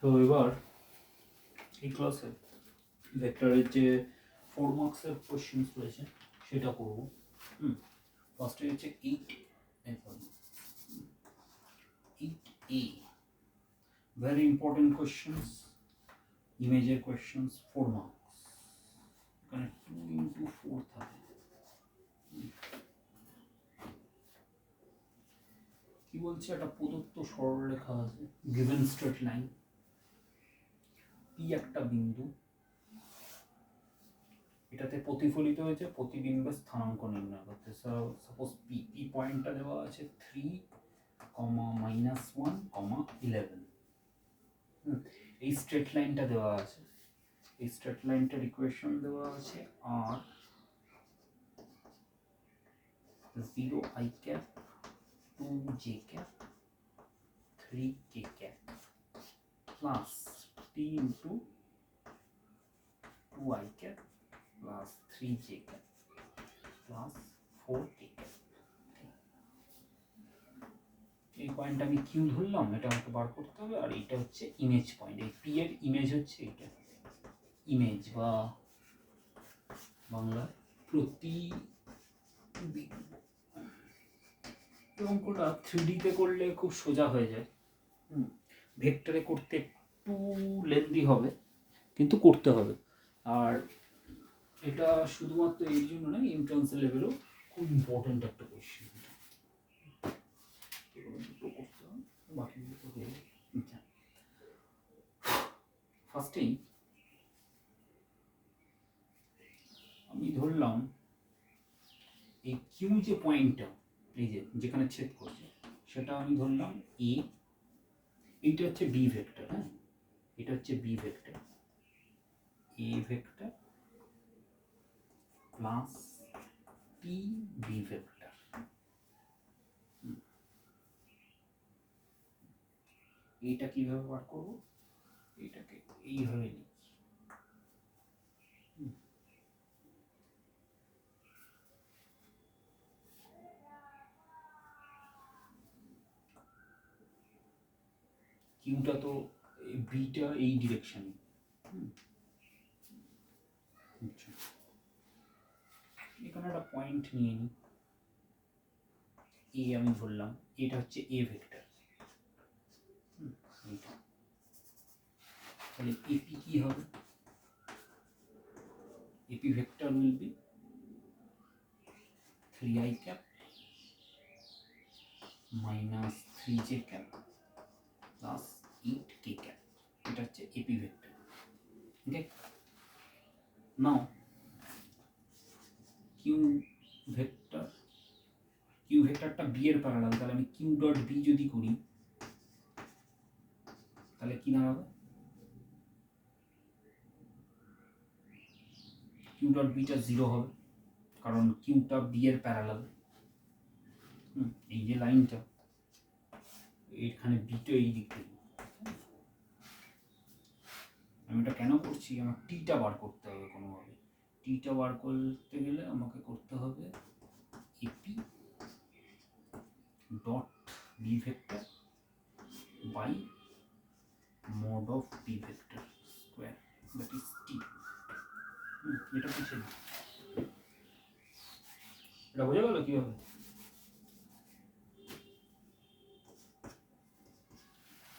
তো এবার এই ক্লাসে ভেক্টরের যে 4 মার্কসের কোশ্চেন্স রয়েছে সেটা করব। ফার্স্টে হচ্ছে 8A, very important questions, ইমেজের questions 4 marks, এখানে 2 into 4 থাকে। কি বলছে, একটা প্রদত্ত সরলরেখা আছে, given straight line, P একটা বিন্দু, এটাতে প্রতিফলিত হয়েছে প্রতিবিম্বের স্থানাঙ্ক নির্ণয় করতে। সাপোজ পি পয়েন্টটা দেওয়া আছে 3, -1, 11। এই স্ট্রেট লাইনটা দেওয়া আছে, এই স্ট্রেট লাইনটার ইকুয়েশন দেওয়া আছে আর 0i cap 2j cap 3k cap plus t into 2i cap plus 3j cap plus 4k cap। এই পয়েন্ট আমি কিউ ধরলাম, এটা আমাকে বার করতে হবে। আর এটা হচ্ছে ইমেজ পয়েন্ট, এই পি এর ইমেজ হচ্ছে এটা, ইমেজ বা বাংলা প্রতিবিম্ব। অঙ্কটা 3D তে করলে খুব সোজা হয়ে যায়, ভেক্টরে করতে একটু লেন্দি হবে কিন্তু করতে হবে। আর এটা শুধুমাত্র এই জন্য না, এন্ট্রান্স লেভেলও খুব ইম্পর্টেন্ট একটা কোয়েশ্চেন। ফার্স্টেই আমি ধরলাম এই কিউ যে পয়েন্টটা, এই যে যেখানে ছেদ করছে, সেটা আমি ধরলাম এ। এইটা হচ্ছে বি ভেক্টর, হ্যাঁ এটা হচ্ছে B vector, A vector plus t B vector. এইটা কিভাবে বার করব, এটাকে এইভাবে লিখি। কিউটা তো বিটা এই ডিরেকশনে, এখানে একটা পয়েন্ট নিয়ে নিই, এ আমি ধরলাম, এটা হচ্ছে এ ভেক্টর। তাহলে এপি কি হবে, AP vector will be 3i cap minus 3j cap plus 8k cap, এটা হচ্ছে এপি ভেক্টর। ওকে, নাও কিউ ভেক্টরটা বি এর প্যারালাল, তাহলে আমি কিউ ডট বি যদি করি তাহলে কি দাঁড়াবে, কিউ ডট বিটা 0 হবে, কারণ কিউটা বি এর প্যারালাল। এই যে লাইনটা, এখানে বিটা এই দিক থেকে, আমি এটা কেন করছি, আমার টিটা বার করতে হবে কোনোভাবে। টিটা বার করতে গেলে আমাকে করতে হবে AP dot B vector by mod of b vector square, that is t। এটা পিছিয়ে দিই, এটা বোঝা গেল কিভাবে।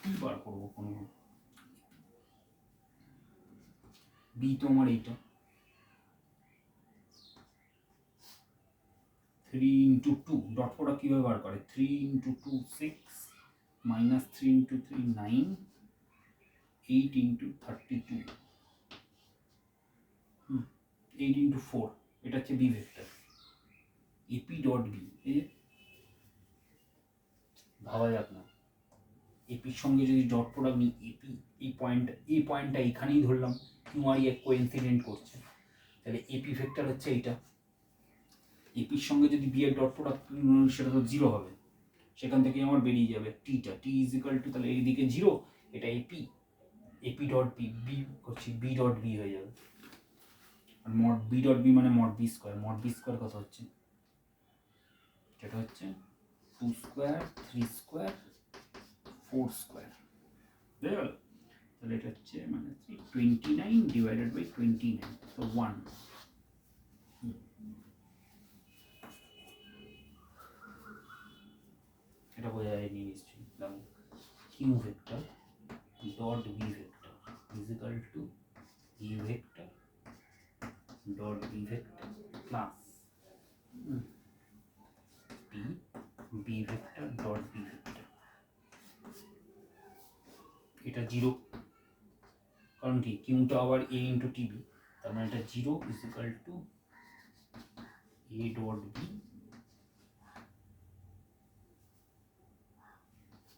কি বার করবো কোনোভাবে, বি তো আমার এইটা 3 into 2, ডট প্রোডাক্ট কিভাবে বার করে, 3 into 2 6 minus 3 into 3 9 8 into 32 8 into 4, এটা হচ্ছে B vector. AP dot B, এই ভাবা যাক না, এপির সঙ্গে যদি ডট প্রোডাক্ট নিই, এপি এই পয়েন্টটা এখানেই ধরলাম, কিউ আর এক কোইন্সিডেন্ট করছে, তাহলে এপি ভেক্টর হচ্ছে এইটা। এপির সঙ্গে যদি বি এর ডট প্রোডাক্ট, সেটা তো 0 হবে, সেখান থেকে আমার বেরিয়ে যাবে টিটা, টি ইজ ইকাল টু, তাহলে এইদিকে 0, এটা এপি ডট বি, বি করছি বি ডট বি হয়ে যাবে। আর মড বি ডট বি মানে মড বি স্কোয়ার কত হচ্ছে, সেটা হচ্ছে 2 স্কোয়ার 3 স্কোয়ার 4 স্কোয়ার, বুঝে গেল। তাহলে এটা হচ্ছে মানে 29 ডিভাইডেড বাই 29, তো 1। এটা বোঝা যায়নি নিশ্চয়ই। দেখো Q vector dot B vector is equal to A vector dot B vector plus P B vector dot B vector. এটা 0, কারণ কি কিউটা আবার এ ইন্টু টিবি, তার মানে এটা 0 is equal to A dot B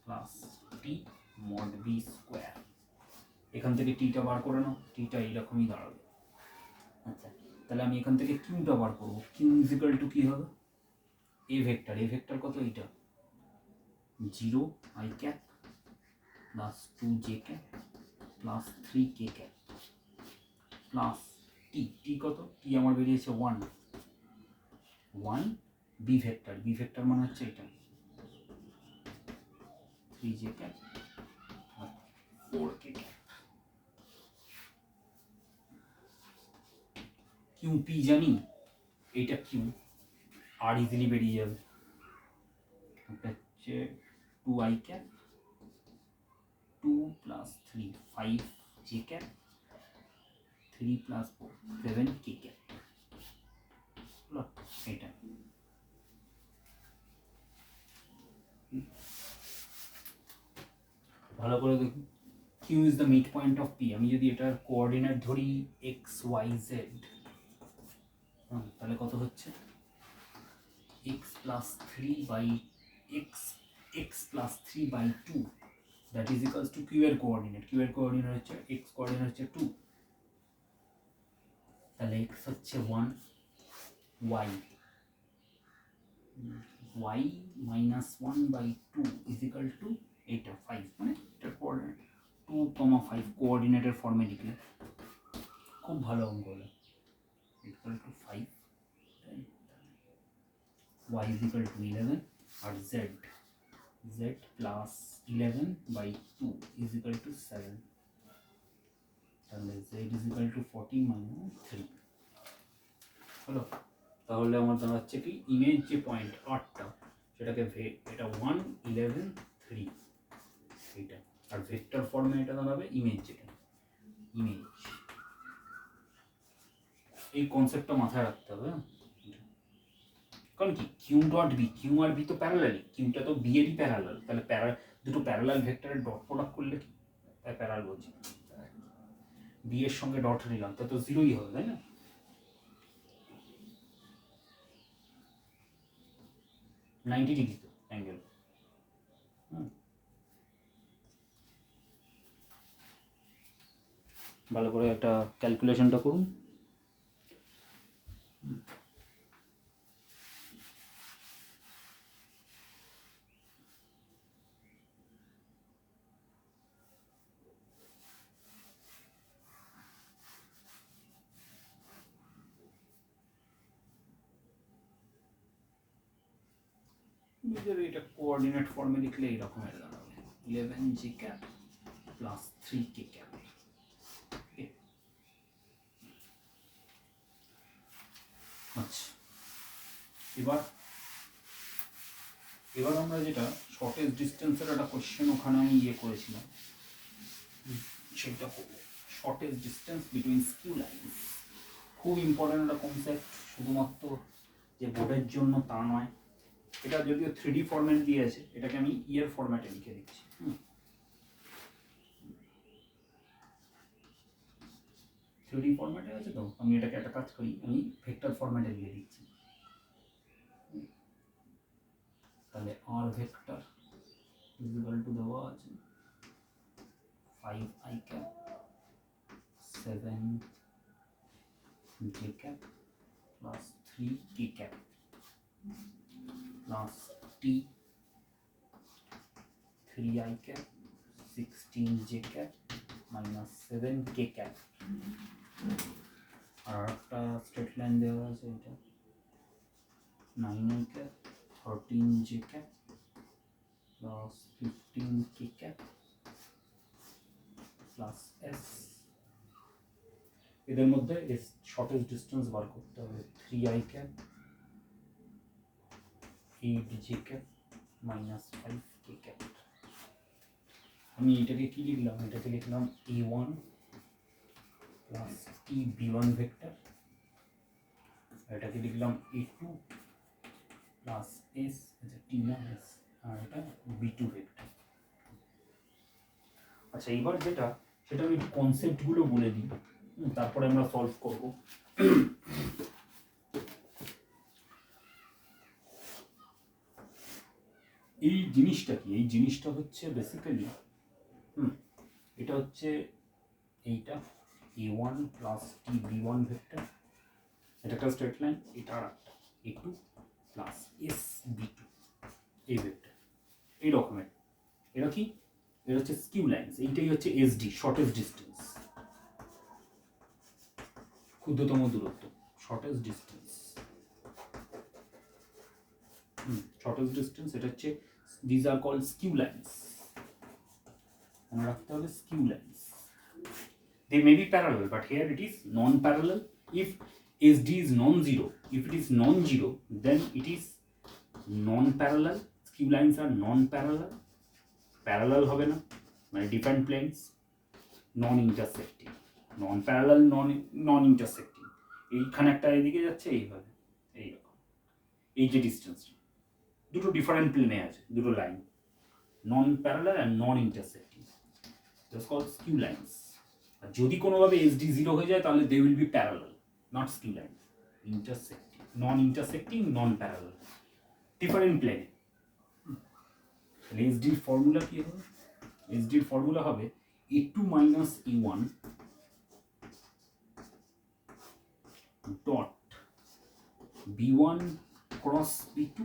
plus t mod B square. এখান থেকে টিটা বার করে নাও, টিটা এইরকমই দাঁড়াবে। আচ্ছা, তাহলে আমি এখান থেকে কিউটা বার করবো। কিউ ইজ ইকাল টু কি হবে? এ ভেক্টর, এ ভেক্টর কত? এটা 0 I cap plus 2 J cap plus 3 K cap plus T, T কত? টি আমার বেরিয়েছে 1, 1 বি ভেক্টর, বি ভেক্টর মানে হচ্ছে এটা 3 জে ক্যাপ আর 4 কে ক্যাপ। কিউ পি জানি, এইটা কিউ আর ইজিলি বেরিয়ে যাবে। এটা হচ্ছে 2 আই ক্যাপ 2 প্লাস 3 5 জে ক্যাপ 3 প্লাস 4 7 কে ক্যাপ। এটা ভালো করে দেখুন, Q is the mid point of P. আমি যদি এটার কোঅর্ডিনেট ধরি এক্স ওয়াই জেড, তাহলে কত হচ্ছে? X plus 3 by X plus 3 by 2 that is equals to Q এর কোঅর্ডিনেট। কিউ এর কোঅর্ডিনেট হচ্ছে এক্স, কোঅর্ডিনেট হচ্ছে 2, তাহলে এক্স হচ্ছে 1, Y y minus 1 by 2 is equal to এটা 5, মানে এটা কোঅর্ডিনেট 2, 5 কোঅর্ডিনেটের ফর্মে লিখলে খুব ভালো অঙ্ক হলো। equal to 5, y is equal to 11 R z plus 11 by 2 is equal to 7, তাহলে z is equal to 40 minus 3 হলো। তাহলে আমার দাঁড়াচ্ছে কি ইমেজ যে পয়েন্ট আটটা সেটাকে এটা 1 11 3 এটা, আর ভেক্টর ফর্মে এটা দাঁড়াবে ইমেজ, যেটা ইমেজ। এই কনসেপ্টটা মাথায় রাখতে হবে। কারণ কি Q dot B, Q R B তো প্যারালালি, কিউটা তো বি এরই প্যারালাল, তাহলে দুটো প্যারালাল ভেক্টরের ডট প্রোডাক্ট করলে কি প্যারালাল বলছি, বি এর সঙ্গে ডট নিলাম তা তো জিরোই হবে, তাই না? নাইনটি ডিগ্রি তো অ্যাঙ্গেল। ভালো করে একটা ক্যালকুলেশনটা করুন। এটা কোঅর্ডিনেট ফর্মে লিখলে এইরকম এর দাঁড়াবে 11 জি ক্যাপ প্লাস 3 কে ক্যাপ। আচ্ছা, এবার আমরা যেটা শর্টেস্ট ডিস্টেন্সের একটা কোশ্চেন ওখানে আমি করেছিলাম, সেটা করবো। Shortest distance between skew lines, খুব ইম্পর্টেন্ট একটা কনসেপ্ট, শুধুমাত্র যে বোর্ডের জন্য তা নয়। এটা যদিও 3D ফরম্যাট দিয়ে আছে, এটাকে আমি ইয়ার ফরম্যাটে লিখে দিচ্ছি। 3D ফরম্যাটে আছে তো, আমি এটাকে একটা কাজ করি, আমি ভেক্টর ফরম্যাটে লিখে দিচ্ছি। তাহলে আর ভেক্টর ইজ ইকুয়াল টু দেওয়া আছে 5 i cap 7 j cap plus 3 k cap plus t 3 i cap 16 j cap minus 7 k cap। আর একটা স্ট্রেট লাইন দেওয়া আছে, এটা 9 i cap 13 j cap plus 15 k cap plus S, এদের মধ্যে S shortest distance বার করতে হবে, 3i cap 8j cap minus 5k cap. আমি এটাকে কি লিখলাম, এটাকে লিখলাম a1 প্লাস টি b1 ভেক্টর, এটাকে লিখলাম a2 প্লাস এস টি না এস, আর এটা b2 ভেক্টর। আচ্ছা এবার যেটা সেটা আমি কনসেপ্টগুলো বলে দিই, তারপরে আমরা সলভ করব। এই জিনিসটা কি, এই জিনিসটা হচ্ছে বেসিক্যালি এটা হচ্ছে এইটা a1 প্লাস টি b1 ভেক্টর, এটা একটা স্ট্রেট লাইন, এটা আর একটা a2 প্লাস এস b2 এই ভেক্টর, এই রকমের। এটা কি, এটা হচ্ছে স্কিউ লাইন্স, এইটাই হচ্ছে এসডি শর্টেস্ট ডিস্টেন্স, ক্ষুদ্রতম দূরত্ব, শর্টেস্ট ডিস্টেন্স। শর্টেস্ট ডিস্টেন্স এটা হচ্ছে, this are called skew lines, মনে রাখতে হবে skew lines. They may be parallel, but here it is non-parallel. If SD is non-zero, if it is non-zero, then it is non-parallel. Skew lines are non-parallel. Parallel হবে না, মানে different planes, non-intersecting. Non-parallel, non-intersecting. এইখানে একটা এদিকে যাচ্ছে এইভাবে, এইরকম, এই যে ডিস্টেন্সটা, দুটো ডিফারেন্ট প্লেনে আছে, দুটো line, non-parallel and non-intersecting. That's called skew lines. আর যদি কোনোভাবে SD 0 হয়ে যায় তাহলে they will be parallel, not skew line, intersecting, non intersecting, non parallel, different প্লেনে। তাহলে এসডির ফর্মুলা কি হবে, এসডির ফর্মুলা হবে a2 minus a1 dot b1 cross b2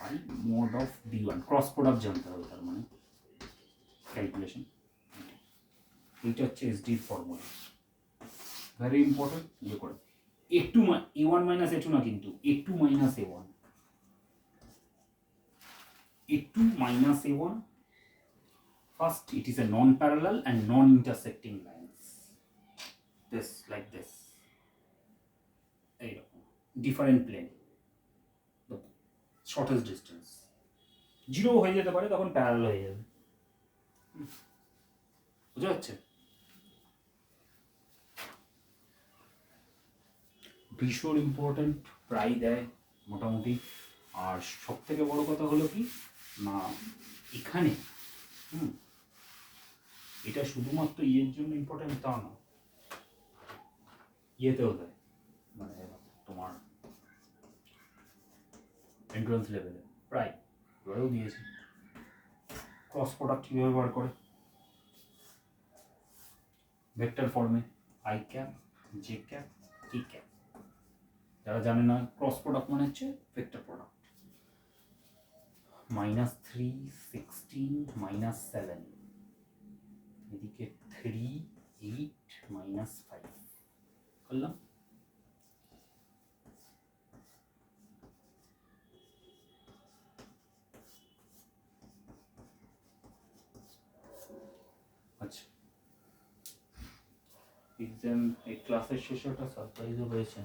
by mod of b1, cross product জানতে হবে তার মানে ক্যালকুলেশন। এইটা হচ্ছে এসডির ফর্মুলা, ভেরি ইম্পর্টেন্ট, ইয়ে করে a2 a1 মাইনাস a2 না, কিন্তু a2 minus a1, a2 minus a1, first it is a non-parallel and non-intersecting lines, this like this, different plane, the shortest distance, 0 হয়ে যেতে পারে, তখন প্যারালাল হয়ে যাবে, বুঝা যাচ্ছে? ভীষণ ইম্পর্টেন্ট, প্রায় দেয় মোটামুটি। আর সব থেকে বড় কথা হলো কি না, এখানে এটা শুধুমাত্র ইয়ের জন্য ইম্পর্টেন্ট তা না, ইয়েতেও দেয়, মানে তোমার এন্ট্রান্স লেভেলে প্রায় এবারেও দিয়েছে, ক্রস প্রোডাক্ট কীভাবে বার করে ভেক্টর ফর্মে, I cap J cap K cap. যারা জানে না, ক্রস প্রোডাক্ট মানে হচ্ছে ভেক্টর প্রোডাক্ট, -3 16 -7, এদিকে 3 8 -5 করলাম। আচ্ছা, এক্সাম এই ক্লাসের শেষে একটা সারপ্রাইজও রয়েছে,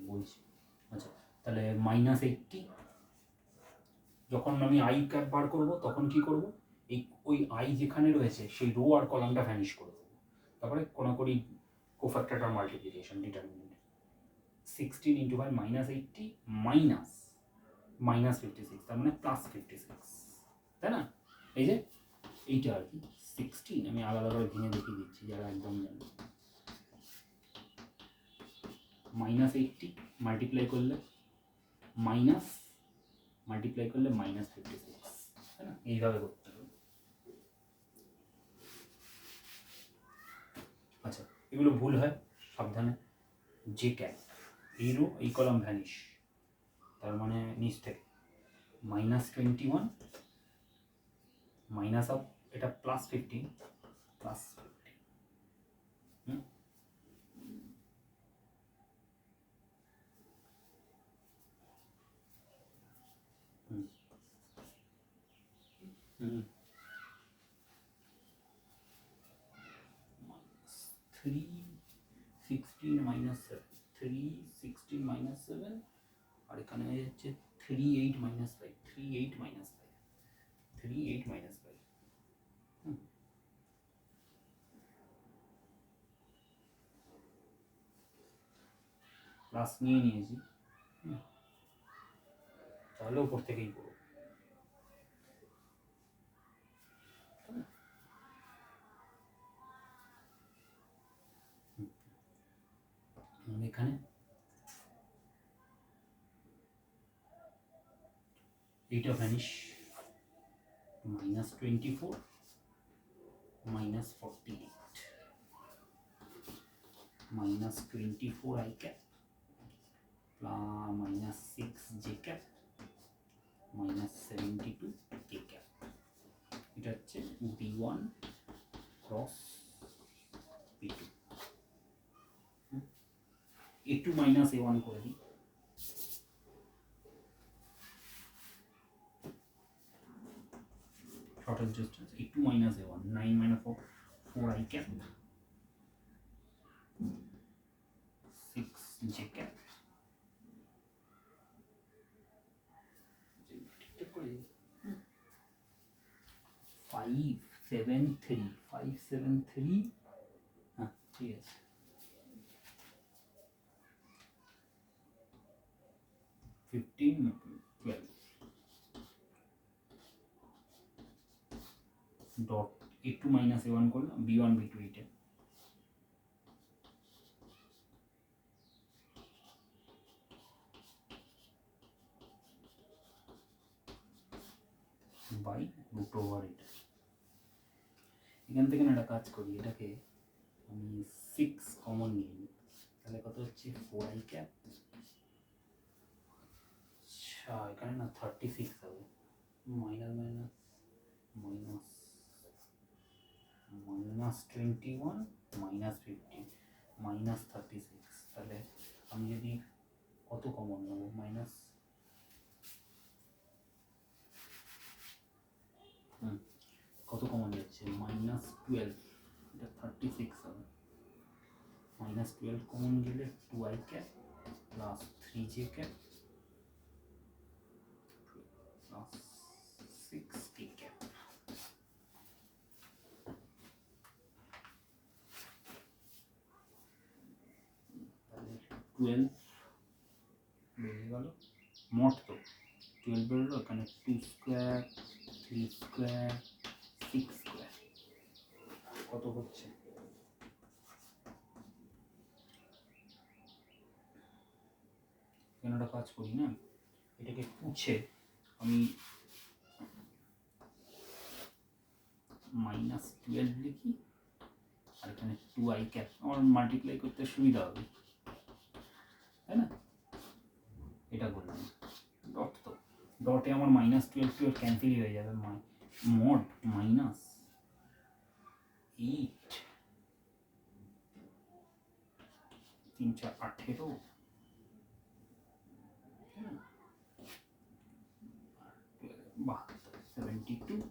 বলছি। আচ্ছা, তাহলে -80 যখন আমি আই ক্যাপ বার করবো তখন কি করব, এই ওই আই যেখানে রয়েছে সেই রো আর কলামটা ভ্যানিশ করে দেবো, তারপরে কোনাকুনি কোফ্যাক্টরটার multiplication determinant, 16 into by -80 minus -56, তার মানে +56, তাই না? এই যে এইটা আর কি 16, আমি আলাদা করে ভেঙে দেখিয়ে দিচ্ছি যারা একদম জানে। -80 মাল্টিপ্লাই করলে -56, তাই না? এইভাবে করতে হবে। আচ্ছা, এগুলো ভুল হয়, সাবধানে। জে ক্যাপ, এই রো এই কলাম ভ্যানিশ, তার মানে নিচ থেকে -21 মাইনাস অফ এটা +15 +15, 316 মাইনাস 7 316 মাইনাস 7 আর এখানে হচ্ছে 38 মাইনাস 5 38 মাইনাস 5 38 মাইনাস 5 প্লাস নিয়ে নিয়েছি, তাহলে উপর থেকেই করবো। এখানে এইটা vanish -24 -48 -24 I cap -6 J cap -72 K cap। এটা হচ্ছে B1 cross B2। A2 minus A1 করে দিই। shortest distance A2 minus A1 9 minus 4 I cap 6 J cap 573 হ্যাঁ ঠিক আছে 15 12 ডট A2 মাইনাস A1 করলাম B1 B2 এটা বাই রুট ওভার এটা। এখান থেকে না একটা কাজ করি, এটাকে আমি 6 কমন নিয়ে নিই, তাহলে কত হচ্ছে 4 I cap। আচ্ছা এখানে না 36 হবে, মাইনাস মাইনাস মাইনাস -21 -15 -36। তাহলে আমি যদি কত কমন নেব মাইনাস কত কমন যাচ্ছে -12, এটা 36 হবে, -12 কমন গেলে 2 I cap plus 3 J cap plus 6 K cap। তাহলে 12 বেরিয়ে গেল, মোট তো 12 বেরোলো, এখানে 2 স্কোয়ার 3 স্কোয়ার 6 স্কোয়ার কত হচ্ছে, এখানে একটা কাজ করি না, এটাকে পুছে আমি -12 লিখি আর এখানে 2 I cap, আমার মাল্টিপ্লাই করতে সুবিধা হবে তাই না। এটা করলাম ডট, তো ডটে আমার -12 ক্যান্সেল হয়ে যাবে, মোড -8 3 4 18 72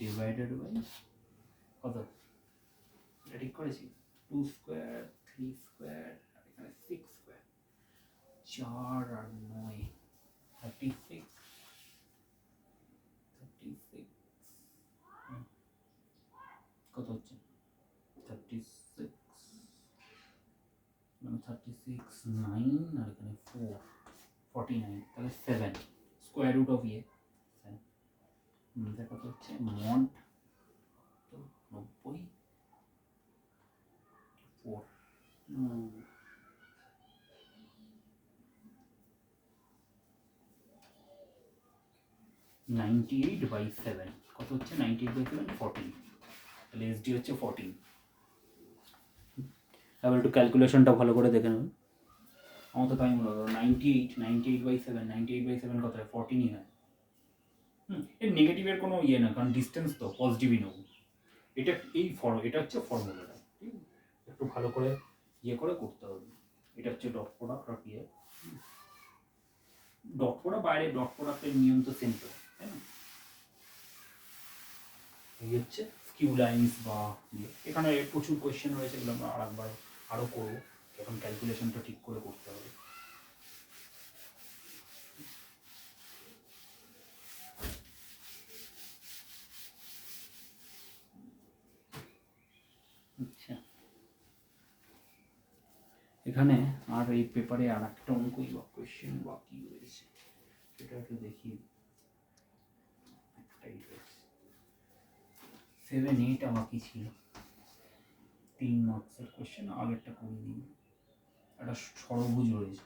ডিভাইডেড বাই কত, এটা ঠিক করেছি 2 স্কোয়ার 3 স্কোয়ার আর এখানে 6 স্কোয়ার 4 আর 9 36 কত হচ্ছে 36 36 9 আর এখানে 4 49, তাহলে 7 স্কোয়ার রুট অফ ইয়ে কত হচ্ছে মড 90 4 98/7 কত হচ্ছে 98/7 14, তাহলে এসডি হচ্ছে 14। এবার একটু ক্যালকুলেশনটা ভালো করে দেখে নেবেন, আমার তো তাই মনে হলো 98/7 98/7 কত হয় 14ই হয়। এর নেগেটিভের কোনো ইয়ে না, কারণ ডিস্টেন্স তো পজিটিভই নেব, এটা এই এটা হচ্ছে ফর্মুলাটা, ঠিক আছে একটু ভালো করে ইয়ে করে করতে হবে। এটা হচ্ছে ডট প্রোডাক্ট আর ইয়ে ডট প্রোডাক্ট, বাইরে ডট প্রোডাক্টের নিয়ম তো সেম তো, তাই না। এই হচ্ছে স্কিউ লাইন্স বা এখানে প্রচুর কোয়েশ্চেন রয়েছে, এগুলো আমরা আরেকবার আরও করবো, এখন ক্যালকুলেশনটা ঠিক করে করতে হবে। আচ্ছা, এখানে আর এই পেপারে আর একটা অঙ্কই বা কোয়েশ্চেন বাকি রয়েছে, সেটা একটু দেখি। একটাই রয়েছে, 7-8 বাকি ছিল, 3 মার্কসের কোয়েশ্চেন, আগেরটা করে দিই। একটা ষড়ভুজ রয়েছে,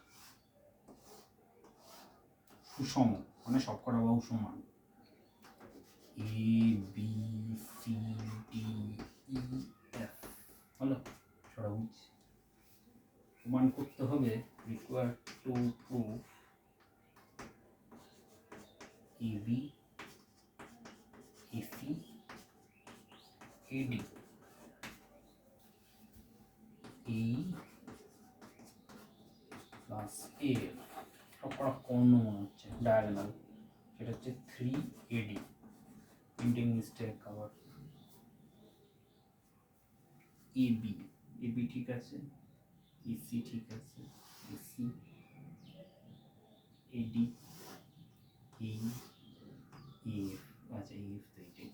সুষম, মানে সবকটা বাহু সমান, A B C D E F, হলো ষড়ভুজ। প্রমাণ করতে হবে, require to prove AB AC AD E plus AF, সবকটা কর্ণ মনে হচ্ছে ডায়াগোনাল, সেটা হচ্ছে 3AD, প্রিন্টিং মিস্টেক আবার। AB AB ঠিক আছে, EC ঠিক আছে, EC AD EF, আচ্ছা EF তো এটাই।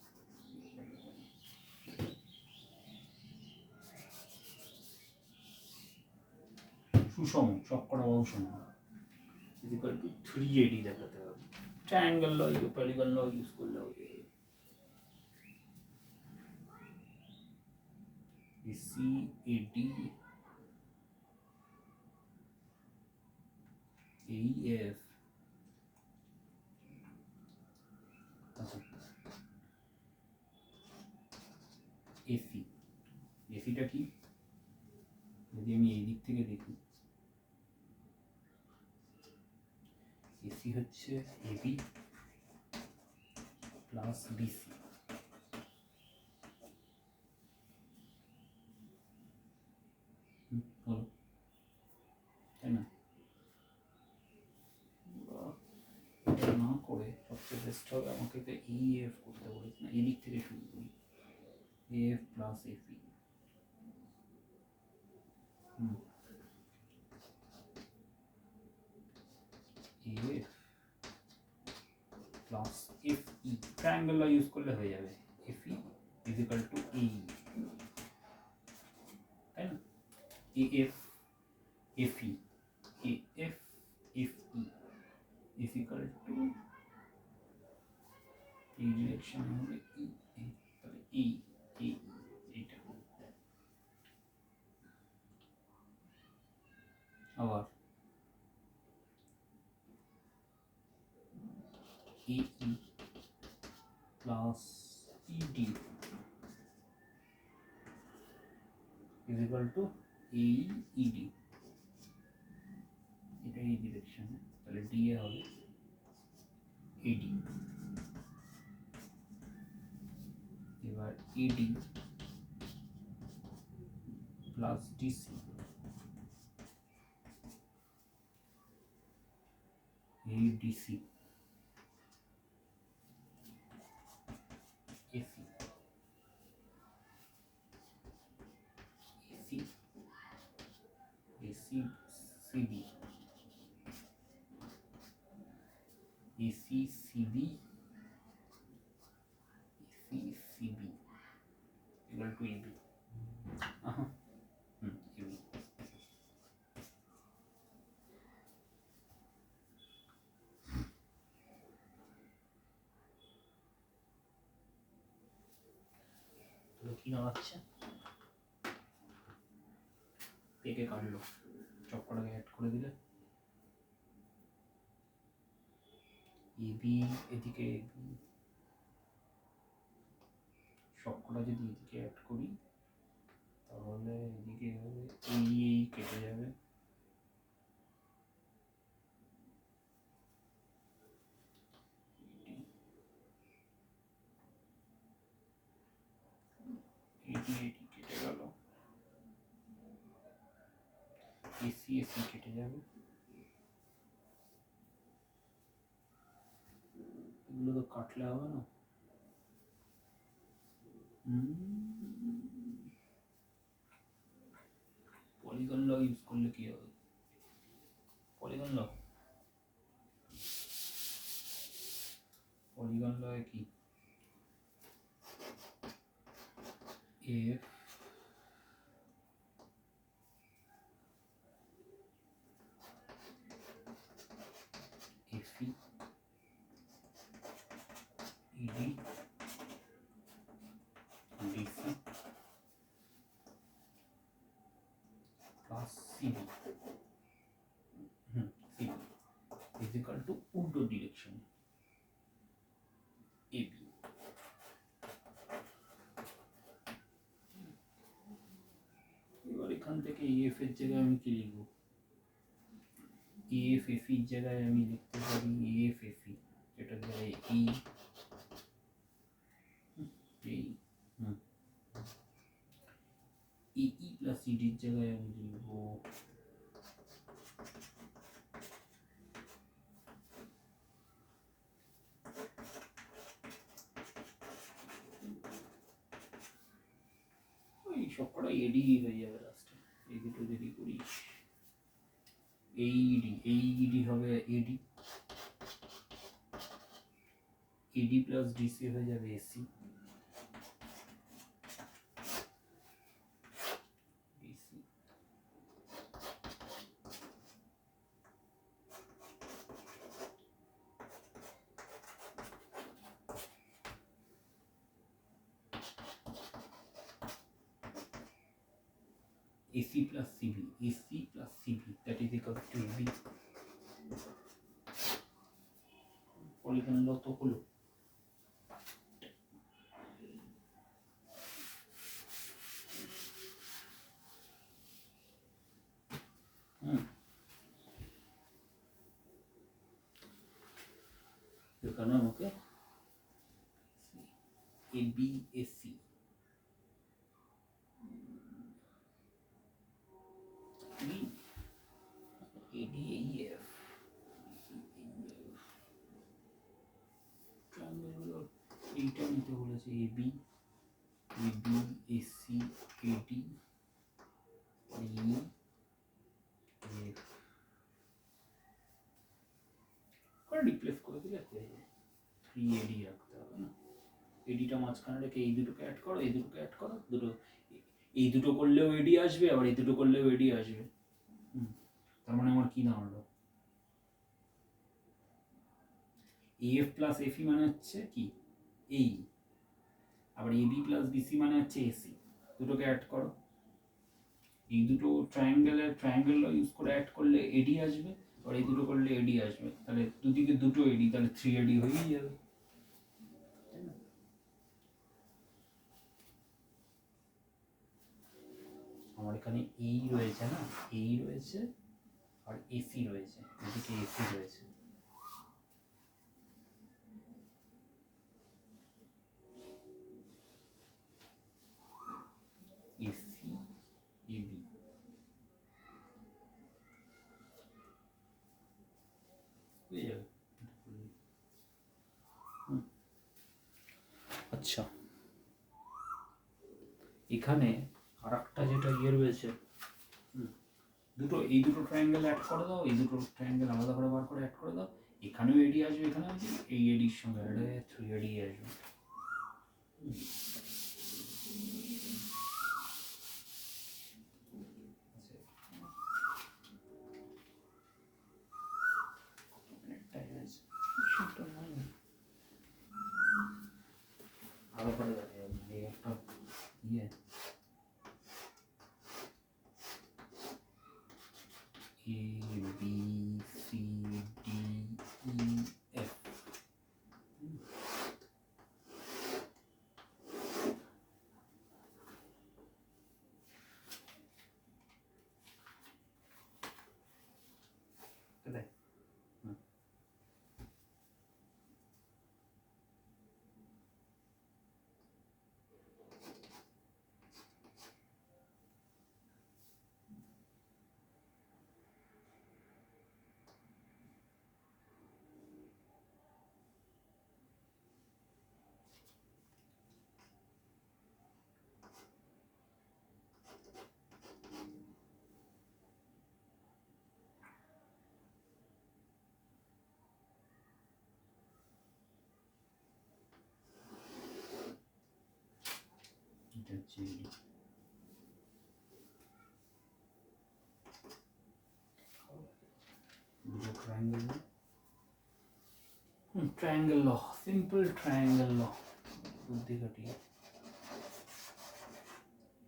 সুষম, সবকটা বাহু সমান, ইকুয়াল টু 3AD দেখাতে হবে। ট্রায়াঙ্গেল ল, পলিগন ল ইউজ করলে হবে। AC AD AF, AC, এসিটা কি, যদি আমি এই দিক থেকে দেখি, এসি হচ্ছে এবি প্লাস বিসি, হলো, তাই না? এটা না করে সবচেয়ে বেস্ট হবে, আমাকে তো EF করতে বলেছে না, এদিক থেকে শুরু করি, AF প্লাস এফি, AF plus FE, triangle use করলে হয়ে যাবে, FE ইজিক্যাল টু AE, তাই না? AF FE, AF FE is equal to এই ডিরেকশন হবে তাহলে এই এইটা, আবার AE plus ED is equal to AED, এটা এই ডিরেকশনে, তাহলে DA হবে AD, এবার AD plus DC ADC AC AC AC CB AC CB AC CB equal to AB, AB। কি দাঁড়াচ্ছে, পেকে কাটলো, চক্করটাকে অ্যাড করে দিলে এবি, এদিকে এবি, সবকটা যদি এদিকে অ্যাড করি তাহলে এদিকে হবে এই কেটে যাবে, এটি কেটে গেল, এসি এসি কেটে যাবে, এগুলো তো কাটলে হবে না, পলিগন ল ইউজ করলে কি হবে? পলিগন ল কি? if FE ED DC plus CB CB is equal to উল্টো ডিরেকশন AB। এবার এখান থেকে EF এর জায়গায় আমি কি লিখব? EF FE এর জায়গায় আমি লিখতে পারি EF FE, এটার জায়গায় EE প্লাস ED এর জায়গায় আমি লিখব ওই সবকটা এডি হয়ে যাবে লাস্টে, এই দুটো যদি করি এইডি হবে এডি, এডি প্লাস ডিসি হয়ে যাবে AC, DC AC plus CB, AC plus CB, that is equal to AB। Polygon law তো হলো। এখানে আমাকে AB AC ADAF এইটা নিতে বলেছে AB AC AD EF করে রিপ্লেস করে দিলে হয়ে যায়। 3AD রাখতে হবে না, এডিটা মাঝখানে রেখে এই দুটোকে অ্যাড করো, এই দুটোকে অ্যাড করো, এই দুটো করলেও এডি আসবে, আবার এই দুটো করলেও এডি আসবে। তার মানে আমার কি দাঁড়ালো? AF প্লাস FE মানে হচ্ছে কি এই, আবার AB প্লাস BC মানে হচ্ছে AC, দুটোকে অ্যাড করো, এই দুটো ট্রায়াঙ্গেল ইউজ করে অ্যাড করলে এডি আসবে, আর এই দুটো করলে এডি আসবে, তাহলে দুদিকে দুটো এডি, তাহলে 3AD হয়েই যাবে। আমার এখানে এই রয়েছে না, এই রয়েছে আর এসি রয়েছে, এদিকে এসি রয়েছে, এসি এবি হয়ে যাবে। আচ্ছা, এখানে আর একটা যেটা ইয়ে রয়েছে, এই দুটো ট্রায়াঙ্গেল অ্যাড করে দাও, এই দুটো ট্রায়াঙ্গেল আলাদা করে বার করে অ্যাড করে দাও, এখানেও এডি আসবে, এখানেও এই এডির সঙ্গে অ্যাড হয়ে 3AD আসবে। আরো করে একটা ইয়ে A B C D E F JD দুটো ট্রায়াঙ্গেল ট্রায়াঙ্গেল ল সিম্পল ট্রায়াঙ্গেল ল বুদ্ধি কাটিয়ে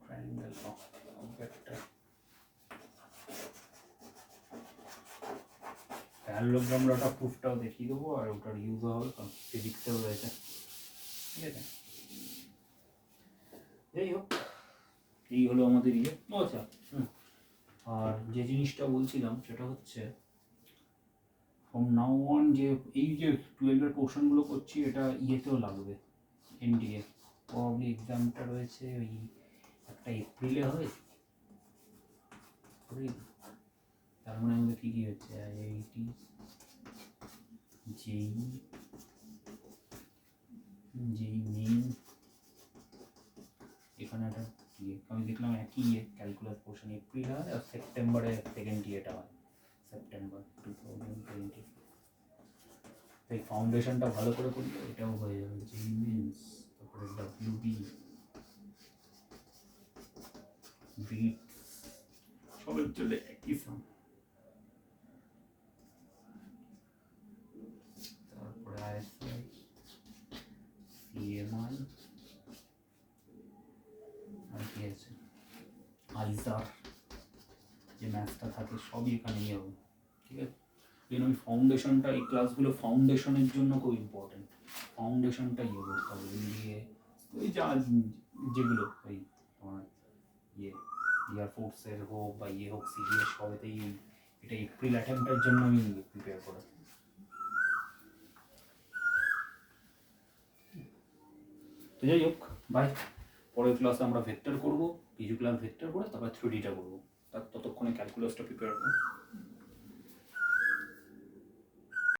ট্রায়াঙ্গেল ল ভেক্টর প্যারালোগ্রাম লটা প্রুফটাও দেখিয়ে দেবো আর ওটার ইউজও হবে কারণ ফিজিক্সেও রয়েছে ঠিক আছে যাই হোক এই হলো আমাদের ইয়ে আচ্ছা আর যে জিনিসটা বলছিলাম সেটা হচ্ছে ফ্রম নাও অন যে এই যে 12-এর পোর্শনগুলো করছি এটা ইয়েতেও লাগবে এনডিএ প্রবাবলি এক্সামটা রয়েছে ওই একটা এপ্রিলে হবে তার মানে আমাদের কী কী হচ্ছে আইআইটি জেই মেইন এখানে একটা ইয়ে আমি দেখলাম একই ইয়ে ক্যালকুলাস পোর্শন এপ্রিল হয় আর সেপ্টেম্বরে সেকেন্ড ইয়েটা হয় সেপ্টেম্বর 2020 এই ফাউন্ডেশনটা ভালো করে করলে এটাও হয়ে যাবে জেই মেন্স তারপরে ডাব্লিউবি বিট সবের চলে একই ফার্ম তারপরে আইএসআই সিএমআই আর কি আছে আইজার যে ম্যাথটা থাকে সবই এখানে ইয়ে হবে ঠিক আছে এই ওই ফাউন্ডেশনটা এই ক্লাসগুলো ফাউন্ডেশনের জন্য খুব ইম্পর্টেন্ট ফাউন্ডেশনটা ইয়ে করতে হবে দিয়ে ওই যা যেগুলো ওই তোমার ইয়ে এয়ারফোর্সের হোক বা ইয়ে হোক সিরিয়াস সবেতেই এটা এপ্রিল অ্যাটেম্পটের জন্য আমি প্রিপেয়ার করা তো যাই হোক বাই পরের ক্লাসে আমরা ভেক্টর করবো কিছু ক্লাস ভেক্টর করে তারপর 3Dটা করবো ততক্ষণে ক্যালকুলাসটা প্রিপেয়ার করবো